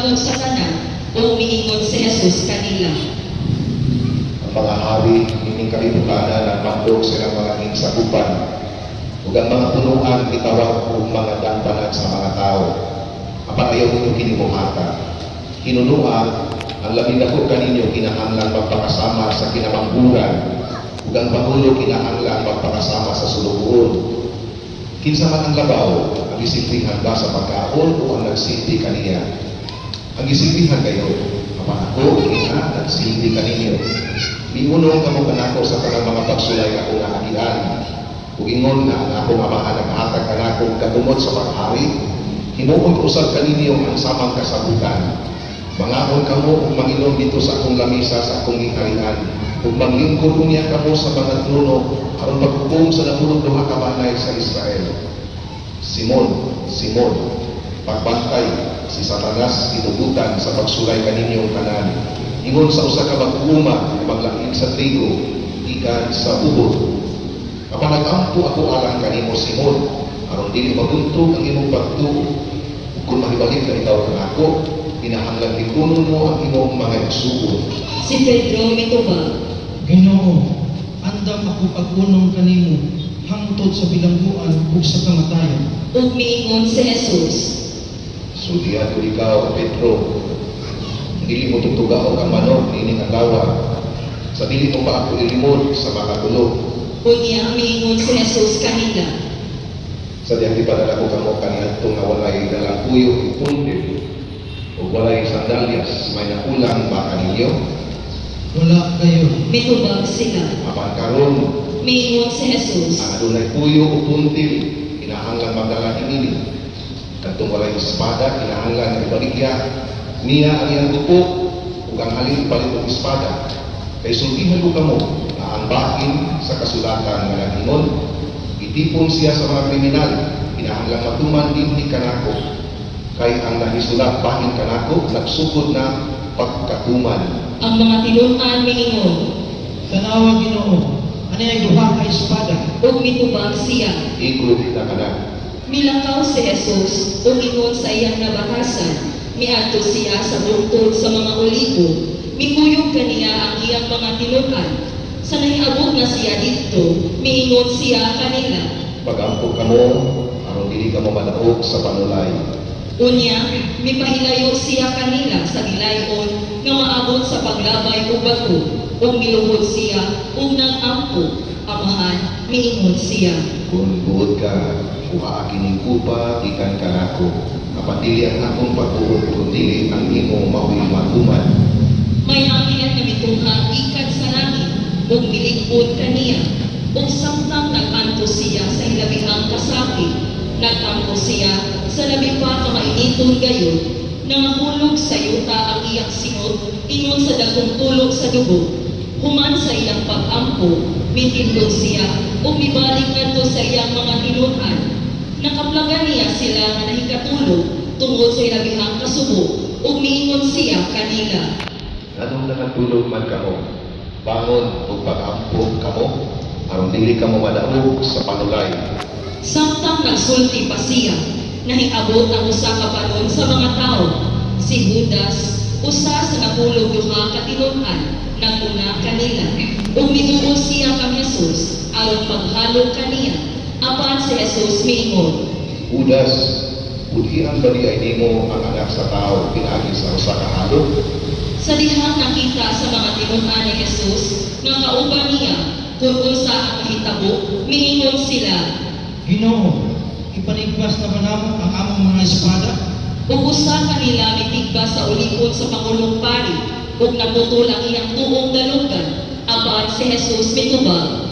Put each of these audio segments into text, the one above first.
pagdakop sa tanan o miingon si Jesus kanila. Ang mga hari, ining kalibutanan at mandog silang mga sakupan. Ug ang mga punuan itawag og mga dampanan sa mga tao. Apan ayaw ninyo kinibuhata. Hinunua, ang labing dako kaninyo kinahanglan magpakasama sa kinamangguran. Ug ang pangulo kinahanglan magpakasama sa sulugoon. Kinsa man ang labaw, ang isimplihan ba sa pagkaon o ang nagsilbi kaniya? Ang isimplihan kayo, apan ako, ina, nagsilbi kaninyo. Miunong kamo kanako sa tanang mga pagsulay ako nga agian. Ug ingon na ang akong amahan naghatag kanako kadumot sa paghari, himuon usab kaninyo ang samang kasabutan. Mangaon kamo ug manginom dito sa akong lamisa sa akong giharian. Ug maglingkod unya kamo sa mga trono aron paghukom sa namulog duha ka banay sa Israel. Simon, Simon, pagbantay si Satanas inugutan sa pagsulay kaninyong tanan. Ingon sa usa ka mag-uuma maglaing sa trigo ikan sa ubod. Kapag nag-ampo ako alang kanimo Simon, aron dili mabuntog ang imong pagtuo. Kung mahibalik ka ikaw kanako, kinahanglan ikunon mo ang imong mga igsuon. Si Pedro mitubag, Ginoo, andam ako pag-unong kanimo hangtod sa bilangguan ug sa kamatayon. ug miingon si Jesus. Sudihan ko ikaw, Pedro. Dili mo tutugaw ang manok nining adlaw. Sa dili mo pa ako ilimod sa mga tulog. Unya miingon si Jesus kanila. Sa diyang ipadala ko kamo kaniadto nga walay dalang puyo punde o walay sandalyas may nakulang ba kaninyo? Wala kayo. Mitubag sila. Apan karon Miingon si Jesus. ang adunay puyo o puntil kinahanglan magdala ini. Kadtong walay espada kinahanglan ibaligya niya ang iyang dugo ug ang halin palit og espada. Kay sultihan ko kamo na ang bahin sa kasulatan nga naghingon itipon siya sa mga kriminal kinahanglan matuman din ni kanako kay ang nahisulat bahin kanako nagsugod na pagkatuman. Ang mga tinun-an miingon. Tanawa Ginoo, ani ay duha ka espada. ug mitubag siya. Igod na kanan. Milakaw si Jesus ug ingon sa iyang nabatasan. Miadto siya sa bungtod sa mga olibo. Mikuyog kaniya ang iyang mga tinun-an. Sa nahiabot na siya dito, miingon siya kanila. Pag-ampog kamo aron dili kamo madaog sa panulay. Unya, mipahilayo siya kanila sa gilayon nga maabot sa paglabay ug bato, ug miluhod siya ug nag-ampo. Amahan, miingon siya. Kung buod ka, kuha kining kupa, ikan kanako. Apan dili ang akong pagbuod, kung dili ang imong mawi matuman. May anghel nga mitungha ikan sa langit ug milikod kaniya. Ug samtang nag-anto siya sa ilabihang kasakit, nag-ampo siya sa labi pa ka mainiton gayon, nangahulog sa yuta ang iyang singot, ingon sa dagkong tulog sa dugo. Human sa iyang pag-ampo, mitindog siya o mibalik ngadto sa iyang mga tinun-an. Nakaplagan niya sila nga nahikatulog tungod sa ilabihang kasubo ug miingon siya kanila. Anong nakatulog man kamo? Bangon o pag-ampog kamo, aron dili kamo madaog sa panulay. Samtang nagsulti pa siya, nahiabot ang usa ka panon sa mga tao. Si Judas, usa sa napulog duha ka tinun-an, naguna kanila. Ug mituo siya kang Jesus aron paghalog kaniya. Apan si Jesus miingon. Judas, budhian ba di ay nimo ang anak sa tao pinagi sa usa ka halog? Sa dihang nakita sa mga tinun-an ni Jesus nga kauban niya kung unsa ang mahitabo, miingon sila. Ginoo, ipanigpas na ba namo ang among mga espada? Ug usa kanila mitigba sa ulipon sa pangulong pari ug naputol ang iyang tuong dalugan. Apan si Jesus mitubag.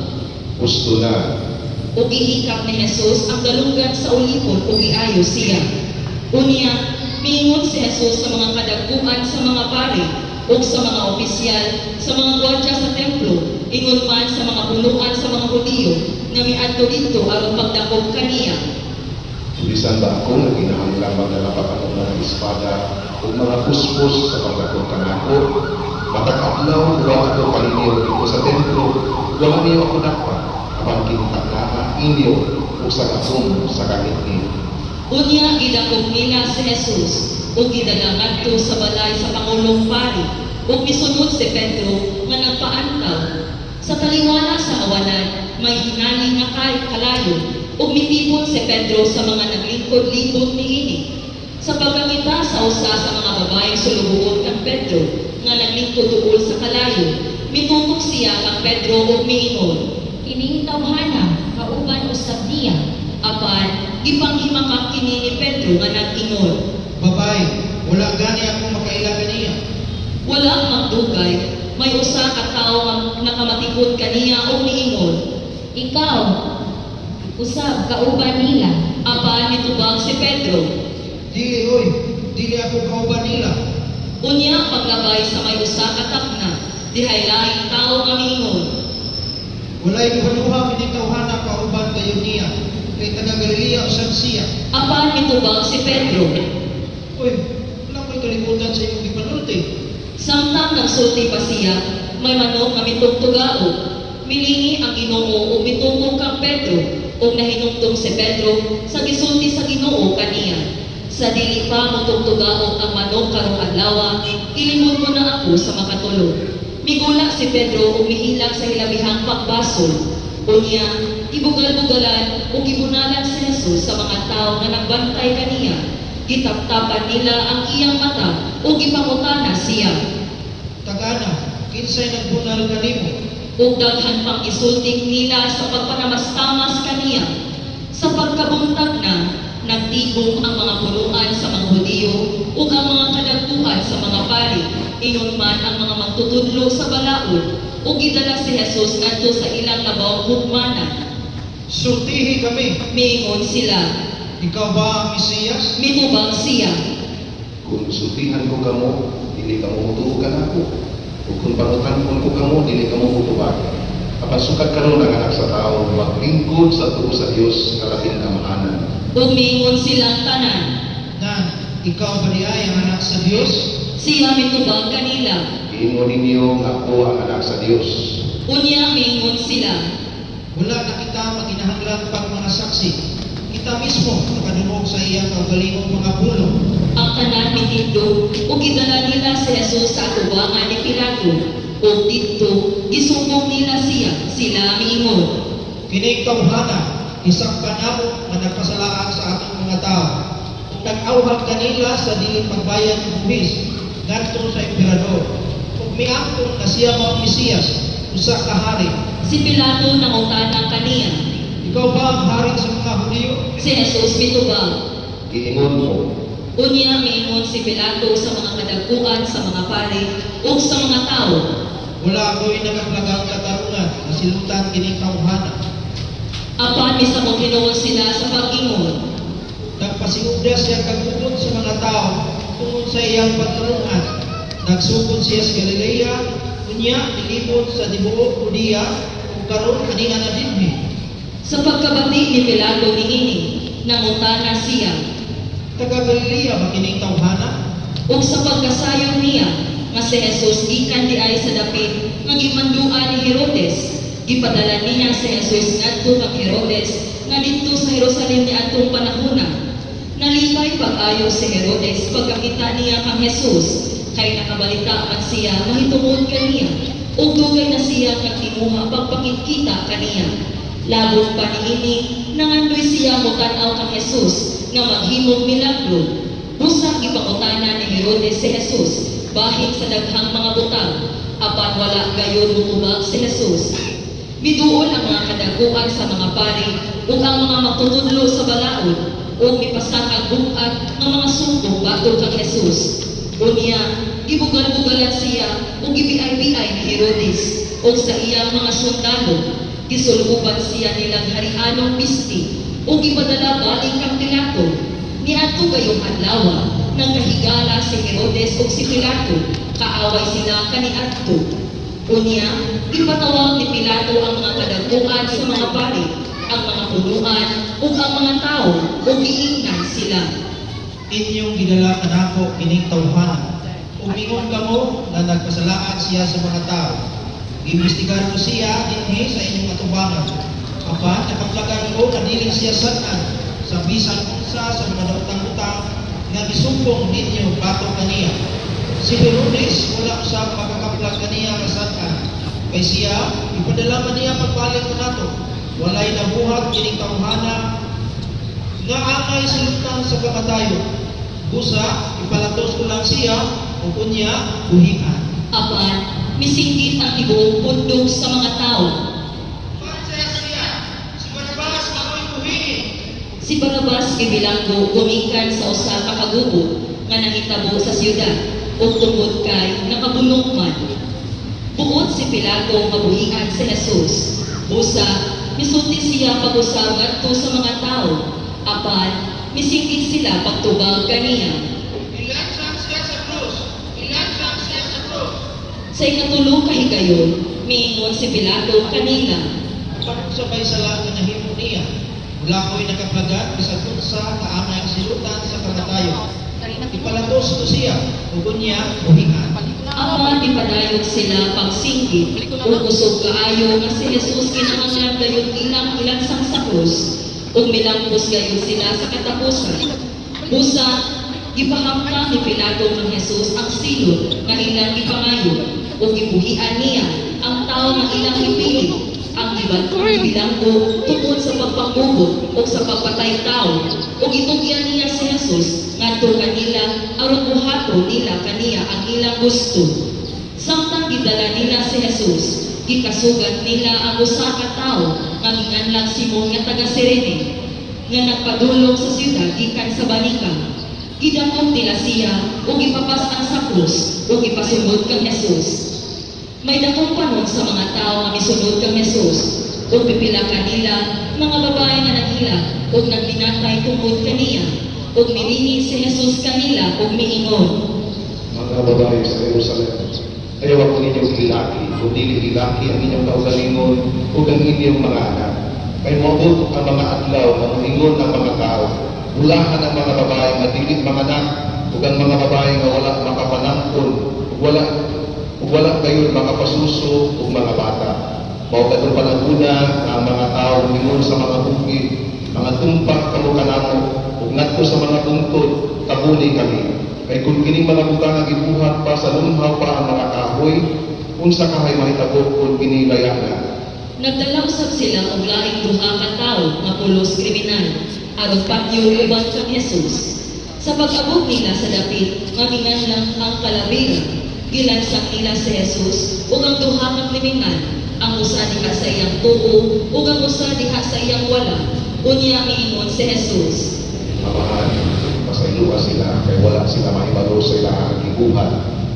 Gusto na. Ug ihikap ni Jesus ang dalugan sa ulipon ug iayo siya. Unya, miingon si Jesus sa mga kadagkuan sa mga pari ug sa mga opisyal, sa mga gwardiya sa templo, ingon man sa mga punuan sa mga Hudiyo nga miadto dito aron pagdakop kaniya. Tulisan ba ako na kinahanglan magdala pa kanong mga espada o mga puspos sa pagdakot kanako? Matag adlaw, wala ako kaninyo dito sa templo, wala niyo ako dapat. Apan kinahanglan inyo o sa kasong sa kanit niyo. Unya gidakop nila si Jesus ug gidala ngadto sa balay sa Pangulong Pari ug misunod si Pedro nga nagpaantaw. Sa taliwala sa awanan, may hinali nga kalayo ug mitipon si Pedro sa mga naglingkod-lingkod niini. Sa pagkakita sa usa sa mga babaeng sulubuon kang Pedro nga naglingkod tuol sa kalayo, mitutok siya kang Pedro ug miingon. Kining tawhana, kauban usab niya. Apan, gipanghimakak kini ni Pedro nga nag-ingon. Babay, wala gani ako makaila kaniya. Wala magdugay, may usa ka tawo nga nakamatikod kaniya o miingon. Ikaw, usab kauban nila. Apan mitubag si Pedro. Dili oy, dili ako kauban nila. Unya paglabay sa may usa ka takna, dihay laing tawo nga miingon. Walay kanuha minitawhana kauban kayo niya. Kay taga Galilea usab siya. Apan mitubag si Pedro. Oy, wala ko'y kalimutan sa iyong ipanulti. Samtang nagsulti pa siya, may manok nga mitugtugao. Milingi ang Ginoo o mitungkog kang Pedro o nahinungtong si Pedro sa gisulti sa Ginoo kaniya. Sa dili pa mo tugtugao ang manok karong adlaw, ilimod mo na ako sa makatulog. Migula si Pedro o mihilag sa hilabihang pagbasol. Unya, ibugal-bugalan o gibunalan si Jesus sa mga tao nga nagbantay kaniya. Gitaptapan nila ang iyang mata o gipangutana siya. Tagana, kinsay nagbunal kanimo? Ug daghan pang isulting nila sa pagpanamastamas kaniya. Sa pagkabuntag na, nagtibong ang mga punuan sa mga Hudiyo ug ang mga kadagkuhan sa mga pari. Inon man ang mga magtutudlo sa balaod ug gidala si Jesus ngadto sa ilang labawang hukmanan. Sultihi kami. Miingon sila, Ikaw ba ang Mesiyas? mitubag siya. Kung sultihan ko kamo, dili kamo mutuugan ako. Ug kung pangutan ko kamo, dili kamo mutubag. Apan sukad karon ang anak sa tao, maglingkod sa tuo sa Dios nga laking kamahanan. Ug miingon silang tanan. Nan, ikaw ba niya ang anak sa Diyos? Siya mitubag kanila. Iingon ninyo nga ako ang anak sa Dios. Unya miingon sila. Wala na kita maginahanglan pang mga saksi. Kita mismo nakadungog sa iyang kaugalingong mga pulong. Ang tanan mitindog ug gidala nila si Jesus sa atubangan ni Pilato. Ug didto gisumbong nila siya. Sila miingon. Kining tawhana, isakpan ako nga nagpasalaan sa atong mga tao. Kung nag-awhag kanila sa dili pagbayad ng buwis, ngadto sa emperador. Kung miangkon na siya mo ang Mesiyas, usa ka hari. Si Pilato nangutana kaniya. Ikaw ba ang hari sa mga Hudiyo? Si Jesus mitubag. Giingon mo, Unya miingon si Pilato sa mga kadagkuan sa mga pari ug sa mga tao. Wala ako'y nagaglagang katarungan na silutan kining tawhana. Apan misamot tinuod sila sa pag-ingon. Nagpasigugda siya kagugod sa mga tao tungod sa iyang pagtarungan. Nagsugod siya sa Galilea, unya nilibot sa tibuok Judea ug karon kaniya na dinhi. Sa pagkabati ni Pilato niini, nangutana siya. Taga Galilea ba kining tawhana? Ug sa pagkasayon niya, nga si Jesus gikan di ay sa dapit nga gimanduan ni Herodes. Gipadala niya si Jesus ngadto kang Herodes nga didto sa Jerusalem ni atong panahona. Nalipay pag-ayo si Herodes pagkakita niya kang Jesus, kay nakabalita man siya mahitungod kaniya. Ug dugay na siya kang timuha pagpakikita kaniya. Labot pa niini, nangandoy siya mutanaw kang Jesus nga maghimog milagro. Busa gipangutana ni Herodes si Jesus bahin sa daghang mga butang, apan wala gayon mutubag si Jesus. Biduol ang mga kadaguan sa mga pari ug ang mga magtutudlo sa balaod ug mipasakag bugat ng mga sumbong batok kang Jesus. Unya, gibugal-bugalan siya ug gibiay-biay ni Herodes ug sa iyang mga sundalo. Gisuluban siya nilang harianong pisti ug gipadala balik kang Pilato. Niadto gayong adlaw nang kahigala si Herodes ug si Pilato, kaaway sila kaniadto. Unya, ipatawag ni Pilato ang mga kadagkuan sa mga pari, ang mga punuan ug ang mga tao ug giingnan sila. Inyong gidala kanako kining tawhana. Umingon kamo na nagpasalaan siya sa mga tao. Imbestigahan ko siya dinhi sa inyong atubangan. Apan nakaplagan ko na dili siya satan sa bisan unsa sa mga utang-utang nga gisumpong ninyo batok kaniya. Si Herodes wala sa makakaplag kaniya kasaan. Kay siya, ipadala man niya pagbalik mo nato. Walay nabuhat kining tawhana nga angay silutan sa kamatayo. Busa, ipalatos ko lang siya o kunya buhian. Apan, misinggit ang tibuok pundok sa mga tao. Pansaya siya, si Barabas mako'y buhiin. Si Barabas gibilanggo gumikan sa usa ka kagubot nga nahitabo sa siyudad ug tungod kay nakabulong man. Buot si Pilato mabuhian si Jesus. Busa, misulti siya pag-usab ngadto sa mga tao. Apan, misinggit sila pagtubag kaniya. Ilansang siya sa krus. Ilansang siya sa krus. Sa ikatulong kahigayon, miingon si Pilato kanila. Parang sabay sala nga nahimo niya. Wala ko'y nakaplagat bisag sa kaangay ang silutan sa kamatayo. Ipalatos ko siya o kunya buhian. Apan ipadayon sila pagsinggit ug usog kaayo nga si Jesus kinahanglan gayon ilang ilansang sa krus ug milampos gayon sila sa katapusan. Busa, gipahamtang ni Pilato ng Jesus ang silot nga ilang ipangayo ug gibuhian niya ang tao nga ilang ipili. Ang bilanggo tungkol sa pagpanggugot o sa pagpatay tao o gitugyan niya si Jesus ngadto kanila aron buhaton nila kaniya ang ilang gusto. Samtang gidala nila si Jesus, gikasugat nila ang usa ka tawo nga ginganlang Simon nga taga Cirene nga nagpadulong sa siyudad gikan sa balikan. Gidamot nila siya o gipapasan sa krus o gipasunod kang Jesus. May dakong panon sa mga tao nga misunod kang Jesus o pipila kanila mga babae nga naghila o nagbinatay tungkod kaniya o mirini si Jesus kanila o miingon. Mga babae sa Jerusalem, ayaw ako ninyong ilaki, kundi ilaki ang inyong kaugalingon o ang inyong mga anak. Kay moabot ang mga adlaw na moingon ng mga tao. Bulahan ang mga babae nga dili mga anak ug ang mga babae nga wala makapanangkon ug wala gayon mga pasuso ug mga bata. Mao kadto panaguna ang mga tao moingon sa mga bukid, mga tumpak kamo kanamo ug ngadto sa mga bungtod tabuli kami. Kay kung kining mga butang nga gibuhat pa sa lumhaw pa ang mga kahoy, unsa kahay mahitabo kung kini layana. Nagdala usab sila og laing duha ka tawo nga pulos kriminal aron patyo uban kang Jesus. Sa pag-abot nila sa dapit nga ginganlang ang kalabira, gilansak nila si Jesus ug ang duha ka kriminal, ang usa diha sa iyang tuo ug ang usa diha sa iyang wala. Unya miingon si Jesus. Amahan, pasayloa sila kay wala sila mahibalo sa ilang gibuhat.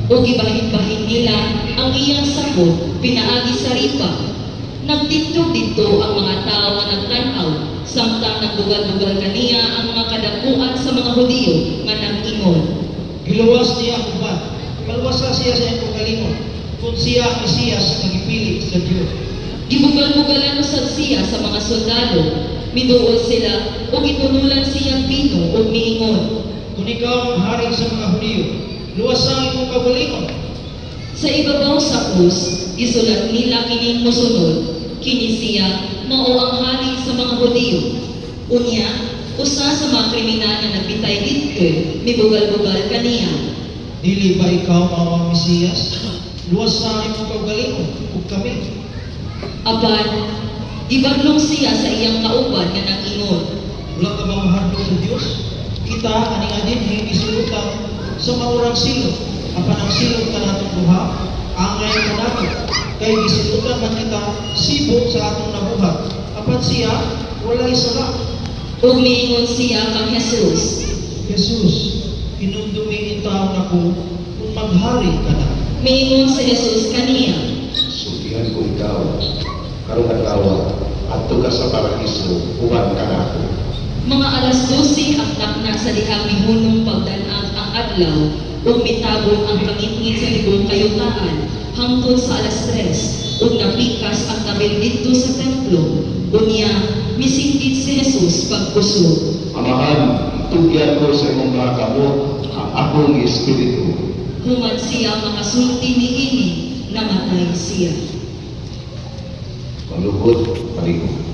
O gibahin-bahin nila ang iyang sakop pinaagi sa ripa. Nagtindog dito ang mga tao nga nagtanaw, samtang nagdugal-dugal kaniya ang mga kadapuan sa mga Hudiyo nga nag-ingon. Giluwas niya ang uban. Kalwasa siya sa iyong kalingon. Kung siya ang Mesiyas nga gipili sa Dios. Gibugal-bugalan usab siya sa mga sundalo. Miduol sila o gitunulan siyang bino o miingon. Kung ikaw ang hari sa mga Hudiyo, luwasan imong kagalingon. Sa ibabaw sa krus, isulat nila kining mosunod. Kini siya mao ang hari sa mga Hudiyo. Unya, usa sa mga kriminal na nagbitay dito, mibugal-bugal kaniya. Dili ba ikaw mao ang Mesiyas? Luwasan imong kagalingon ug kami. Apan, gibadlong siya sa iyang kauban nga nag-ingon. Wala ka bang mahadlok sa Dios? Kita aning adin isulutan sa maurang silot. Apan ang silot ka natong duha, angay ka nato. Kay gisilutan man kita sibok sa atong nabuhat. Apan siya walay sala. Ug miingon siya kang Jesus. Jesus, inumdumi itaw nako kung maghari ka na. Miingon si Jesus kaniya. Sultihan ko ikaw, karong adlaw, adto ka sa paraiso, uban ka nako. Mga alas 12 ang takna sa dihang mihunong pagdanag ang adlaw ug mitabog ang pangitngit sa libong kayutaan hangtod sa alas 3 ug napikas ang tabil didto sa templo. Unya, misinggit si Jesus pagkusog. Amahan, tugyan ko sa imong mga kamot ang akong espiritu. Human siya makasulti niini, namatay siya. Malugod, palingon.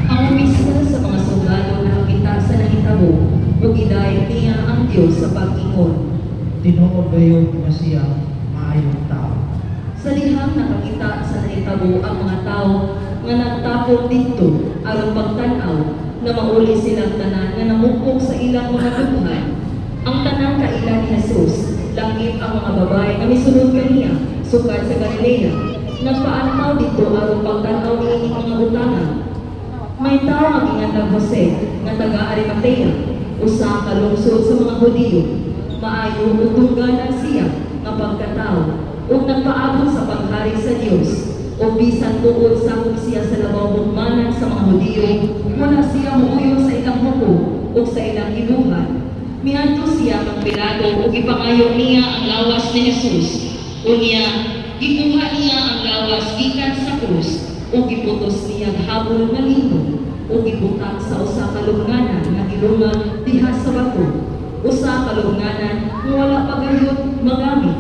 Ang umpisa sa mga sundalo nakakita sa nahitabo, ug gidayeg niya ang Dios sa pag-ingon. Tinuod gayon nga siya maayong tao. Sa liham nakakita sa nahitabo ang mga tao nga nagtapon didto aron pagtan-aw na mauli silang tanan nga namukok sa ilang mga duhan. Ang tanan kaila ni Jesus, langit ang mga babae nga misunod kaniya, sukad sa Galilea. Nagpaantaw dito aron pagtan-aw niini mga utangan. May tao nga gingatang Jose nga taga Arimatea, usa ka lungsod sa mga Hudiyo. Maayo ug tungganan siya nga pagkatao ug nagpaabot sa paghari sa Dios. O bisan tuod sakop siya sa labaw hugmanan sa mga Hudiyo, wala siya muuyo sa ilang huko ug sa ilang ibuhan. Miadto siya kang Pilato ug ipangayo niya ang lawas ni Jesus. Unya, gikuha niya ang lawas gikan sa krus ug giputos niya habol nga linggo ug gibutang sa usa ka lubnganan nga gilungan diha sa bato. Usa ka lubnganan nga wala pa gayud magamit.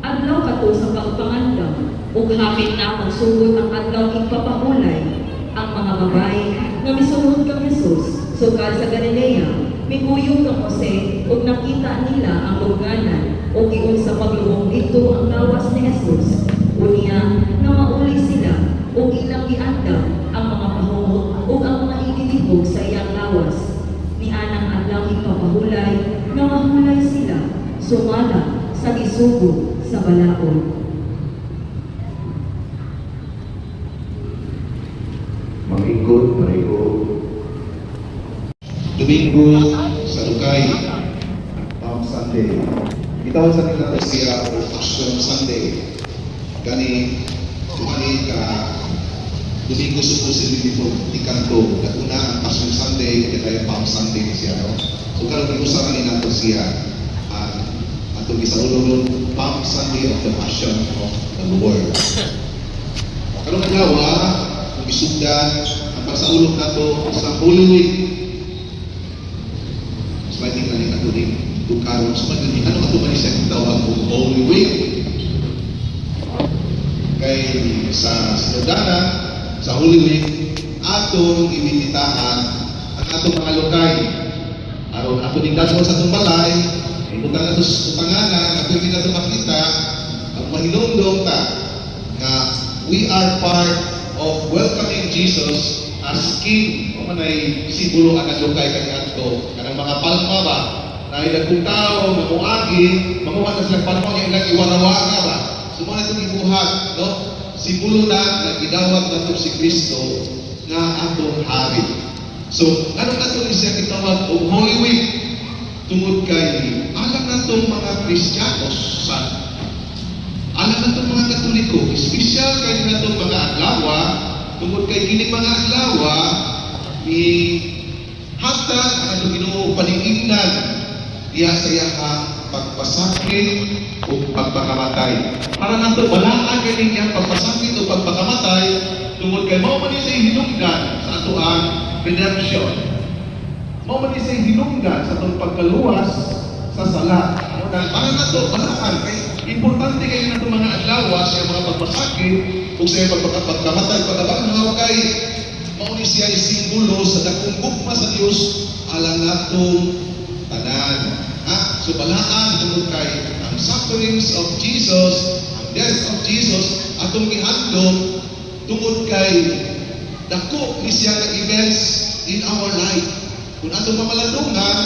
Adlaw kato sa pagpangandam ug hapit na magsugod ang adlaw ipapahulay. Ang mga babae nga misunod kang Jesus sukad sa Galilea miguyong kang Jose ug nakita nila ang lubnganan ug giun sa paglubong dito ang lawas ni Jesus. Unya nga mauli sila ug ilang giandam ang mga pahungot ug ang mga inilibog sa iyang lawas. Ni anang adlaw ipapahulay nga mahulay sila sumala sa isugo sa balaod. Mangingkod, pareho. Domingo sa Lukay, Palm Sunday. Bitawag sa nila ito siya o Passion Sunday. Gani ka Domingo supposedly before ikanto. Katuna ang Passion Sunday, kaya Palm Sunday siya. No? So karon usa kanina ito siya atong gisaulong Palm Sunday of the Passion of the Lord. Karong adlaw, isugdan ang pagsaulog nato sa Holy Week. Sliding na rin ato din karon sa madali. Ano ato ba ni sa tawag og Holy Week? Kay sa sinodana sa Holy Week atong ibinitahan ang atong mga lokay aron ato ning dadon sa atong balay ibutang nato sa utanganan ato hindi nato makita ang mahinungdong ta nga we are part of welcoming Jesus as King. O manay simbolo ang lokay kaniadto kanang mga palma ba na ilang tao nga muagi mamuha na silang palma nga ilang iwarawa ba sumala itong ibuhat no simbolo na nga gidawat nato si Kristo nga atong hari. So ano nato ni siya gitawag og Holy Week tungod kay alam natong mga Kristiyanos sa alam natong mga Katoliko, espesyal kay natong mga adlaw, tungod kay kining mga adlaw ni hatag ang atong Ginoo paningingnan diha sa iyang pagpasakit o pagpakamatay. Para nato balaan kay niyang pagpasakit o pagpakamatay tungod kay mao man siya hinungdan sa atoang redemption. Mao man siya hinungdan sa atong pagkaluwas sa sala. Para nato balaan kay importante kayo na itong mga adlaw sa mga pagpasakit o sa pagkamatay pagkabangaw kay mauni siya simbolo sa dakong gugma sa Dios alang natong tanan. So balaan tungod kay ang sufferings of Jesus, ang death of Jesus atong gihandom tungod kay dako ni siya nga events in our life. Kung atong mamalandungan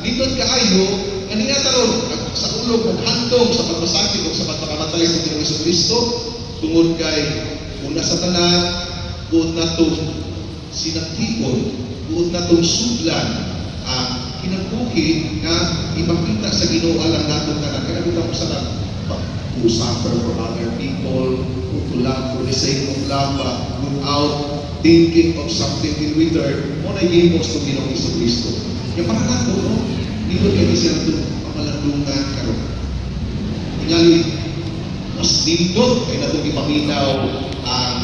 nindot kaayo kanina taron sa ulog ng handong sa pagpasakit o sa pagpakamatay sa Ginoong Kristo tungod kay una sa tanan buot natong sinatigon, buot natong sudlan ang kinabuhi nga ipakita sa Ginoo alang natong tanan. Kaya kita mo sa to suffer for other people, to love for the sake of love without thinking of something in return, mo na gimos ng Ginoong Kristo. Kaya para nato, no? Nindot kay siya itong pamalandungan karon. Tingali, mas nindot kay natong ipaminaw ang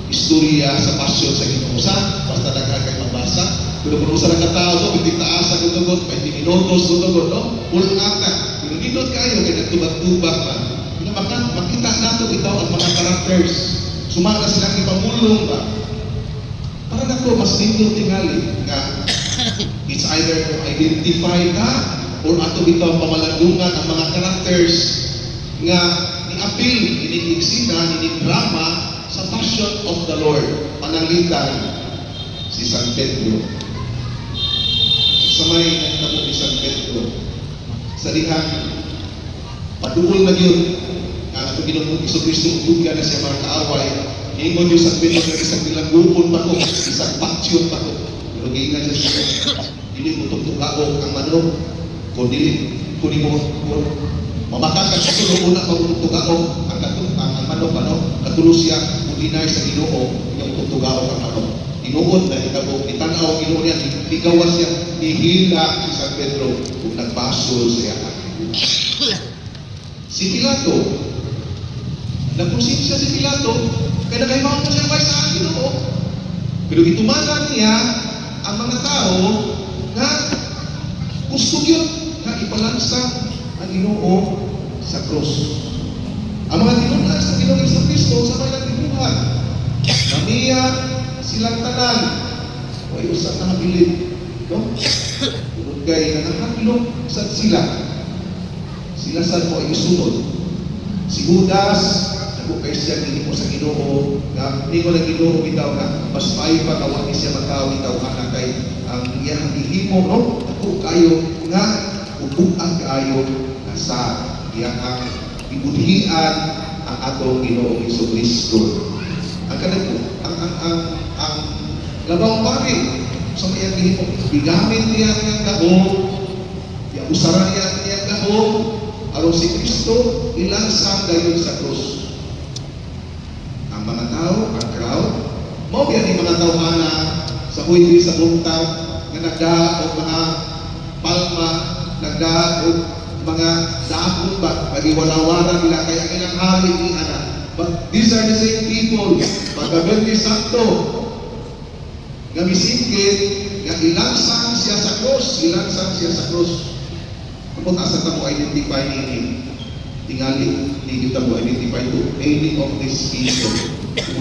istorya sa pasyon sa Ginoo. Basta nagkakay kay mabasa. Pero kung usa ka tao so hindi taasa kung tugot, 20 minutos kung tugot, no? Full ata. Pero nindot kayo kay nagtubag-tubag man. makita nato itaw ang mga characters. Sumala silang ipamulong ba? Para nako mas lindo tingali nga it's either to identify ka or ato bitaw pamalandungan ang mga characters nga ni-appeal, ini-eksena, ni-drama sa passion of the Lord. Pananglitan si San Pedro. Sa may nagtamo ni San Pedro sa dihang paduol na yun ato Ginoong Iso Kristo uga na siya mga kaaway. Ingon yung San Pedro na isang bilangguon pa ko, isang paksyon pa ko. Pero giingan siya dili mo tugtugaog ang manok kung dili kunin mo mabakakan sa sulo una magtugtugaog ang manok katulo siya kung dinay sa Ginoo yung tugtugaog ang manok. Inuod na itabo, itanaw Ginoo niya, ligawas siya, nihila si San Pedro kung nagbasol siya. Si Pilato, nagkonsensya si Pilato, kaya nagaymaon mo siya sa Ginoo. Pero itumagan niya ang mga tao na gusto yun na ipalansa ang Ginoo sa krus. Ang mga tinunan sa Ginoong Iso Kristo sa mga nagtibuhan, namiya silang tanan, o usap na mabilib, no? Tunod kay nangahaglog sa sila saan mo ay isunod. Si Judas, nagukay siya hindi mo sa Ginoo, na hindi ko na Ginoo bitaw na mas maayo pa kawan siya makaw bitaw anak kay ang iyang himo, no? Ako kayo nga upuan kayo na sa iyang ibudhian ang atong Ginoong Iso Kristo. Ang kanang ang labang pari sa mayang himo bigamit niya ang gahom, ya usaran niya ang gahom aron si Kristo ilansang dayon sa krus. Ang mga tao, ang crowd, mao biya ni mga tao ana sa huwid sa buntag nga nagdahat og mga palma, nagdahat og mga daakon ba pagiwalawaran nila kaya ilang hari ni ana. But these are the same people pagkabenti sakto nga misingkit nga ilansang siya sa krus. Kung asa ta mo identify ni tingali hindi kita mo identify to any of these people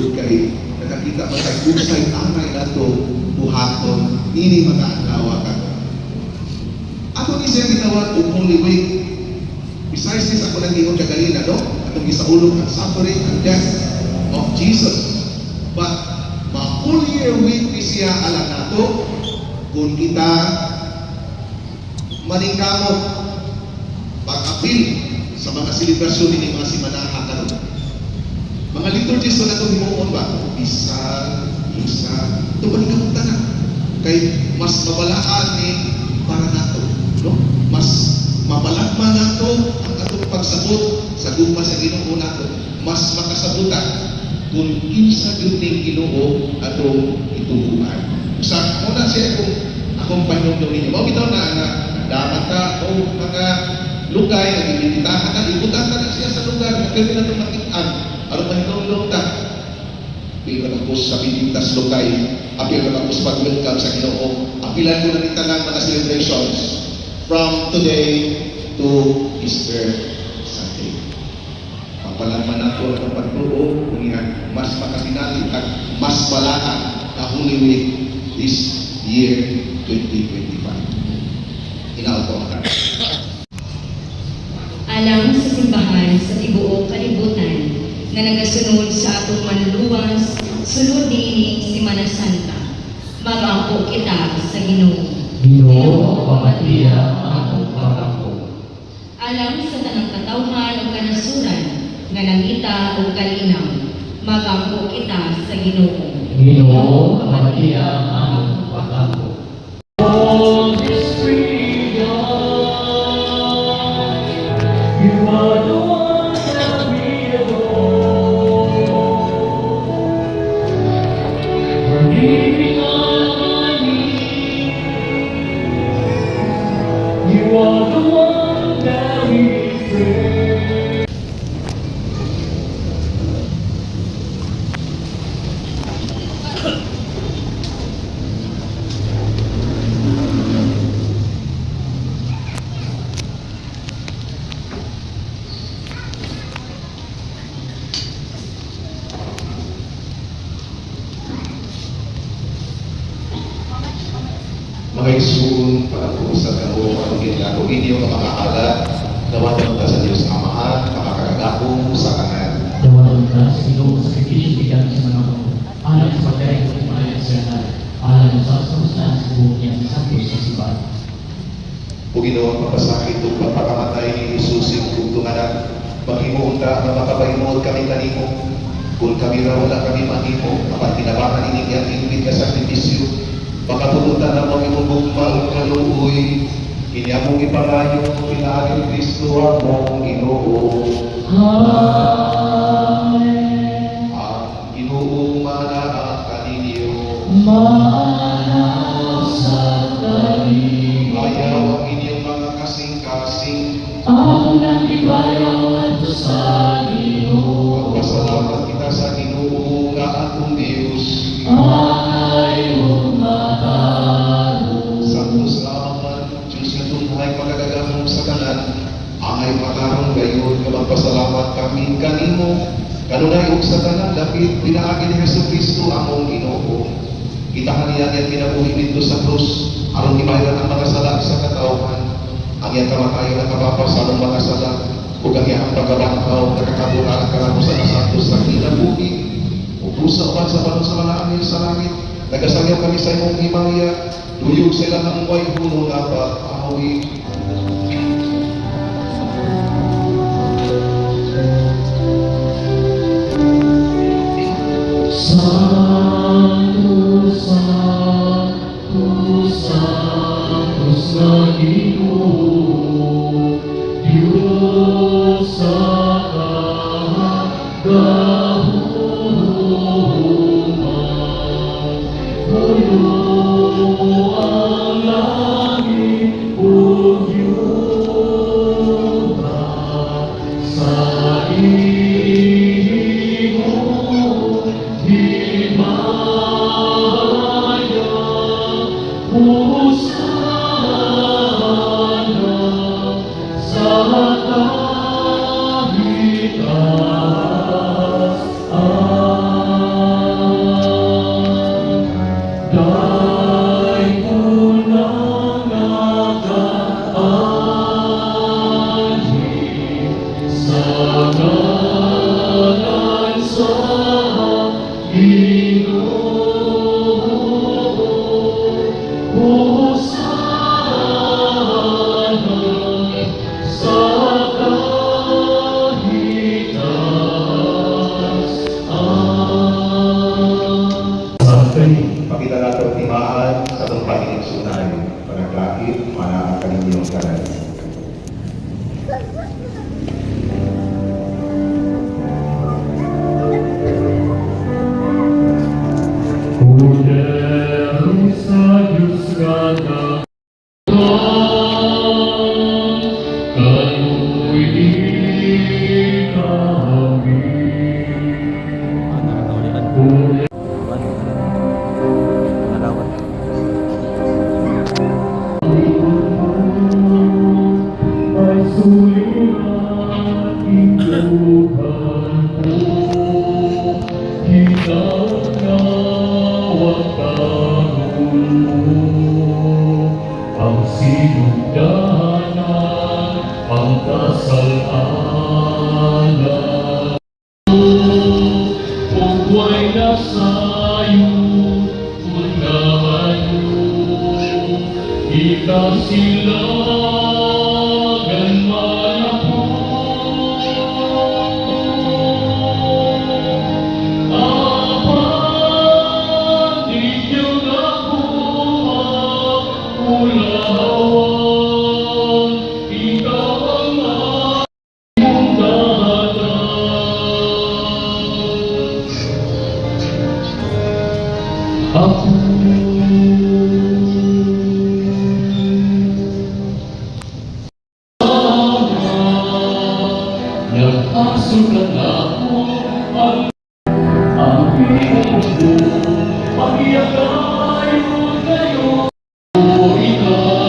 would kay nakakita mo tayo kusay anay nato buhaton ini mga adlaw ka ato ni siya ginawa og Holy Week besides this ako nang ingon kagalina no atong gisaulog ang suffering and death of Jesus but ma-full year week ni siya ala nato kung kita maningkamot pag-apil sa mga selebrasyon ni mga simanaha karon. Mga liturgies na ito himuon ba? Isa, ito ba ni na? Kay mas mabalaan ni para nato, no? Mas mabalagman nato ang atong pagsabot sa gugma sa Ginoo nato. Mas makasabutan kung kinsa gyud ning Ginoo atong itubuhan. Sa muna siya akong panungtong ninyo. Mao bitaw na dapat ta o mga lugay na ibibitahan na, ibutan na siya sa lugar na pwede na itong makitaan aron mahinulong ta apil na tapos sa pintintas lugay apil na tapos pag-welcome sa Ginoo apilan ko na rin tanang mga celebrations from today to Easter Sunday papalaman nato ang pagtuo kunihan mas makasinali at mas balaan na Holy Week this year 2025 inauto ka Alang sa simbahan sa tibuok kalibutan nga nagasunod sa atong manluwas sunod niining Semana Santa. Magampo kita sa Ginoo. Ginoo, pamatiya ang atong pagkampo. Alang sa tanang katawhan o kanasuran nga nangita o kalinaw. Magampo kita sa Ginoo. Ginoo, pamatiya ang atong pagkampo. All this freedom, you are the one that we adore. We're leaving on our knees. You are the one that we pray. mga isuon, pagpusa ka o ang ginagawa inyo nga mga alat, nawanan ka sa Diyos Amahan, makakagakong sa kanan. Tawanan ka sa Ginoo sa kikisigan sa mga alam sa pagkain ng mga sirna, alam sa kamustahan sa buhok niya sa Santos sa Sibat. O Ginoo, pagpasakit o pagpakamatay ni Jesus yung tungtunganan, maghimuon ka na makabaymood kami kanimo. Kung kami raw wala kami mahimo, kapag tinabangan ini ang inibig ka sakripisyo, makapunutan na mga imubugma o kaluoy, inyamong ipalayo, pinaagin Kristo among Ginoo. Amen. Ang Ginoo manaa kaninyo. Maanaw sa talim, Ayaw ang inyong mga kasing-kasing. ang nagibayaw at sa Ginoo. Pasalamat kita sa Ginoo nga atong Dios. Ay umataro. Santos lamang Diyos nga tunay pagkagagamong sa kanan. Angay makarong gayon nga magpasalamat kami kanimo. Kanunay ug sa tanan dapit pinaagi ni Jesucristo among Ginoo. Itahan niya ang kinabuhi dito sa krus aron ibayran ang mga sala sa katawhan. Ang iyang kamatayon na kapapasan ng mga sala ug ang iyang pagkabangkaw nakakabulaan karamo sa nasantos sa kinabuhi. Ubusa uban sa balon sa mga anghel sa langit. Nagasagyaw kami sa imong himaya. Duyog sila ng way puno na pag-awi. Santos, Santos, Santos na Ginoo, Diyos sa kahuluman. Puno ang langit ug yuta sa imong himaya. Husana sa kahitasan. Dahil unang nakaanhi sa ngalan sa Ginoo. Hosana sa kahitasan. Pakita nato ang timaan sa itong pahinigsunay. Panagkait, manaan ka ninyong kanan. Puderam sa Diyos kada kanu'y ikawin. Ay suliran ituhan ko, ikaw na wagtanong mo, ang sinugdanan, ang kasalanan. Kung buhay na sa'yo, unahan mo, ikasilagan man ako. Apat inyong nakuha, ulawan, ikaw ang aking dahanan. Ako nag-asukan ako ang iyong mundo, ang iyagayon kayo, o ikaw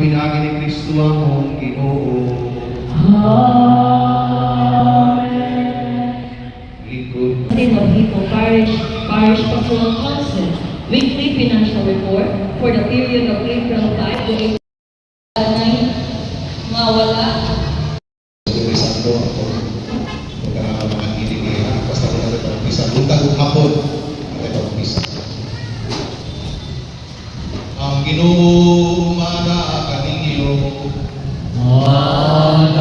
pinagi ni Kristo among Ginoo. Likod. Name of Hippo Parish Pastoral Council, weekly financial report for the period of April 5 to April 9, mawala. Dari Santo ako. Mga hilig basta ko na ito pisa. Buntag ug hapon. Ito pisa. Ang Ginoo mana kaninyo. Manaw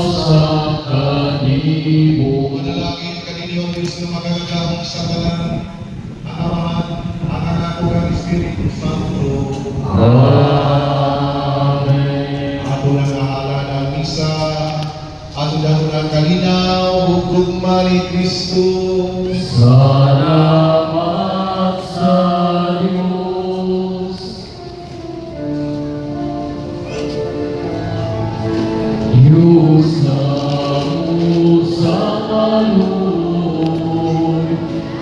sa kanimo. Manalangin kaninyo ang Diyos na magagahong sa tanan. Ang Amahan, ang Anak ug ang Espiritu Santo. Amen. Ato na ngahala ng misa. Ato na ng kalinaw ug gugma ni Kristo. Salamat sa Diyos. Diyos na sa kaluoy,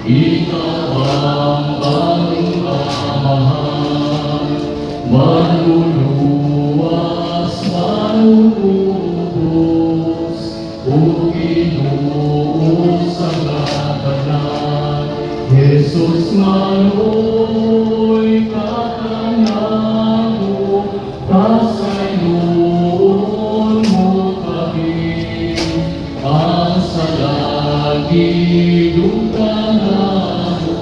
ikaw ang aming Amahan, manluluwas, manlulubos, o Ginoo sa katanan. Jesus manoy katanako, pasayloon mo kami, ang salagi duganano,